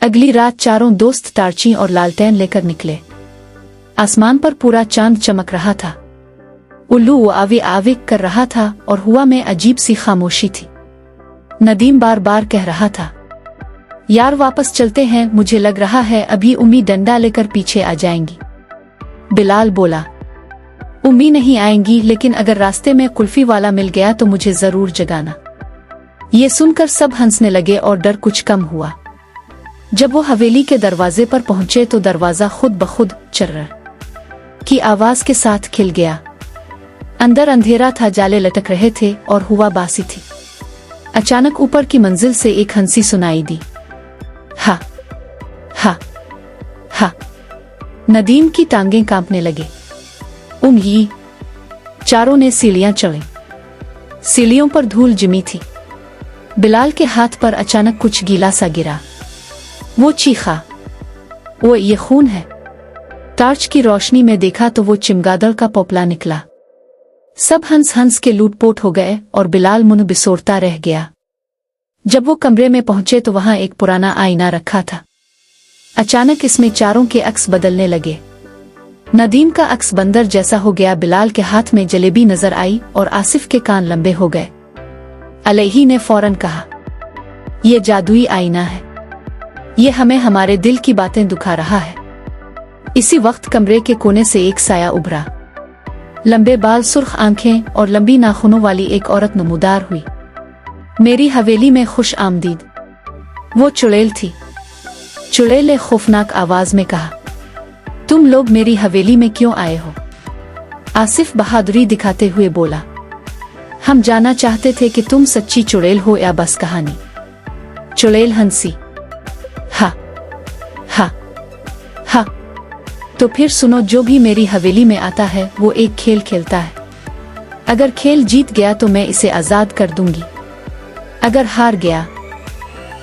अगली रात चारों दोस्त टार्ची और लालटेन लेकर निकले। आसमान पर पूरा चांद चमक रहा था। उल्लू आवे आवे कर रहा था और हवा में अजीब सी खामोशी थी। नदीम बार बार कह रहा था, यार वापस चलते हैं, मुझे लग रहा है अभी उम्मी डंडा लेकर पीछे आ जाएंगी। बिलाल बोला, उम्मी नहीं आएंगी, लेकिन अगर रास्ते में कुल्फी वाला मिल गया तो मुझे जरूर जगाना। ये सुनकर सब हंसने लगे और डर कुछ कम हुआ। जब वो हवेली के दरवाजे पर पहुंचे तो दरवाजा खुद ब खुद चर्र की आवाज के साथ खिल गया। अंदर अंधेरा था, जाले लटक रहे थे और हवा बासी थी। अचानक ऊपर की मंजिल से एक हंसी सुनाई दी। हा हा हा। नदीम की टांगें कांपने लगे। ये चारों ने सीढ़ियां चढ़ी। सीढ़ियों पर धूल जमी थी। बिलाल के हाथ पर अचानक कुछ गीला सा गिरा। वो चीखा, वो ये खून है। टार्च की रोशनी में देखा तो वो चिमगादड़ का पोपला निकला। सब हंस हंस के लूटपोट हो गए और बिलाल मुंह बिसोरता रह गया। जब वो कमरे में पहुंचे तो वहां एक पुराना आईना रखा था। अचानक इसमें चारों के अक्स बदलने लगे। नदीम का अक्स बंदर जैसा हो गया, बिलाल के हाथ में जलेबी नजर आई और आसिफ के कान लंबे हो गए। अलैही ने फौरन कहा, यह जादुई आईना है, ये हमें हमारे दिल की बातें दुखा रहा है। इसी वक्त कमरे के कोने से एक साया उभरा। लंबे बाल, सुर्ख आंखें और लंबी नाखूनों वाली एक औरत नमूदार हुई। मेरी हवेली में खुश आमदीद। वो चुड़ैल थी। चुड़ैल ने खौफनाक आवाज में कहा, तुम लोग मेरी हवेली में क्यों आए हो? आसिफ बहादुरी दिखाते हुए बोला, हम जानना चाहते थे कि तुम सच्ची चुड़ैल हो या बस कहानी। चुड़ैल हंसी, हा हा हा। तो फिर सुनो, जो भी मेरी हवेली में आता है वो एक खेल खेलता है। अगर खेल जीत गया तो मैं इसे आजाद कर दूंगी। अगर हार गया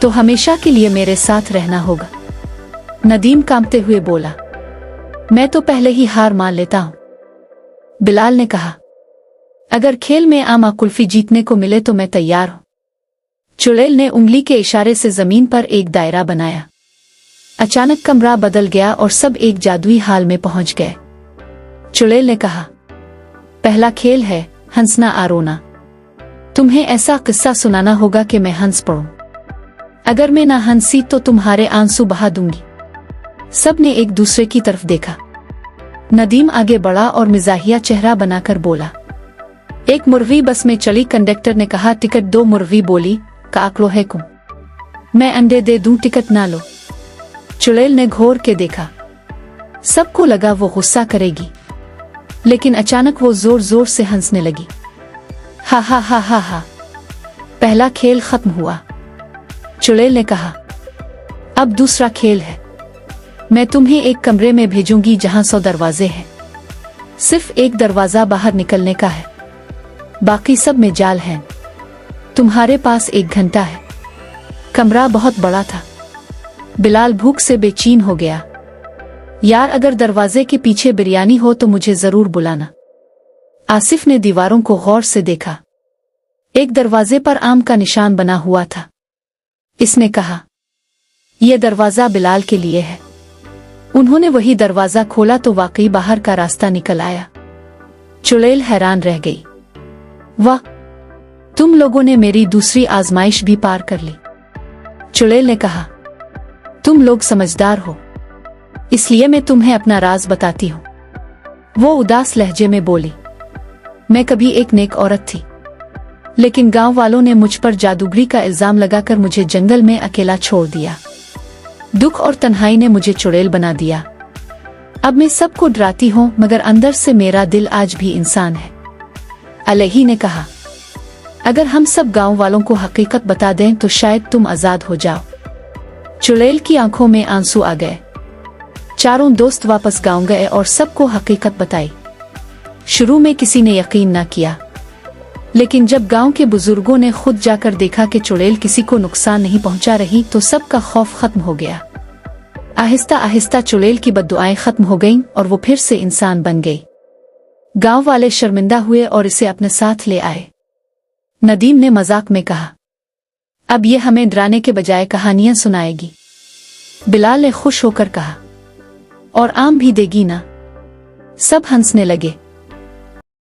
तो हमेशा के लिए मेरे साथ रहना होगा। नदीम कांपते हुए बोला, मैं तो पहले ही हार मान लेता हूं। बिलाल ने कहा, अगर खेल में आमा कुल्फी जीतने को मिले तो मैं तैयार हूं। चुड़ैल ने उंगली के इशारे से जमीन पर एक दायरा बनाया। अचानक कमरा बदल गया और सब एक जादुई हाल में पहुंच गए। चुड़ैल ने कहा, पहला खेल है हंसना आ रोना। तुम्हें ऐसा किस्सा सुनाना होगा कि मैं हंस पड़ूं। अगर मैं ना हंसी तो तुम्हारे आंसू बहा दूंगी। सब ने एक दूसरे की तरफ देखा। नदीम आगे बढ़ा और मिजाहिया चेहरा बनाकर बोला, एक मुर्गी बस में चली। कंडक्टर ने कहा, टिकट दो। मुर्गी बोली, काकलो है कुम, मैं अंडे दे दूं, टिकट ना लो। चुड़ैल ने घोर के देखा। सबको लगा वो गुस्सा करेगी, लेकिन अचानक वो जोर जोर से हंसने लगी। हा हा हा हा हा। पहला खेल खत्म हुआ। चुड़ैल ने कहा, अब दूसरा खेल है। मैं तुम्हें एक कमरे में भेजूंगी जहां 100 दरवाजे हैं। सिर्फ एक दरवाजा बाहर निकलने का है, बाकी सब में जाल हैं। तुम्हारे पास 1 घंटा है। कमरा बहुत बड़ा था। बिलाल भूख से बेचैन हो गया। यार, अगर दरवाजे के पीछे बिरयानी हो तो मुझे जरूर बुलाना। आसिफ ने दीवारों को गौर से देखा। एक दरवाजे पर आम का निशान बना हुआ था। इसने कहा, यह दरवाजा बिलाल के लिए है। उन्होंने वही दरवाजा खोला तो वाकई बाहर का रास्ता निकल आया। चुड़ैल हैरान रह गई। वाह, तुम लोगों ने मेरी दूसरी आजमाइश भी पार कर ली। चुड़ैल ने कहा, तुम लोग समझदार हो, इसलिए मैं तुम्हें अपना राज बताती हूँ। वो उदास लहजे में बोली, मैं कभी एक नेक औरत थी, लेकिन गांव वालों ने मुझ पर जादूगरी का इल्जाम लगाकर मुझे जंगल में अकेला छोड़ दिया। दुख और तन्हाई ने मुझे चुड़ैल बना दिया। अब मैं सबको डराती हूँ, मगर अंदर से मेरा दिल आज भी इंसान है। अलैही ने कहा, अगर हम सब गांव वालों को हकीकत बता दें तो शायद तुम आजाद हो जाओ। चुड़ैल की आंखों में आंसू आ गए। चारों दोस्त वापस गांव गए और सबको हकीकत बताई। शुरू में किसी ने यकीन न किया, लेकिन जब गांव के बुजुर्गों ने खुद जाकर देखा कि चुड़ैल किसी को नुकसान नहीं पहुंचा रही तो सबका खौफ खत्म हो गया। आहिस्ता आहिस्ता चुड़ैल की बद्दुआएं खत्म हो गईं और वो फिर से इंसान बन गई। गांव वाले शर्मिंदा हुए और इसे अपने साथ ले आए। नदीम ने मजाक में कहा, अब ये हमें डराने के बजाय कहानियां सुनाएगी। بلال نے خوش ہو کر کہا، اور آم بھی دے گی نا؟ سب ہنسنے لگے۔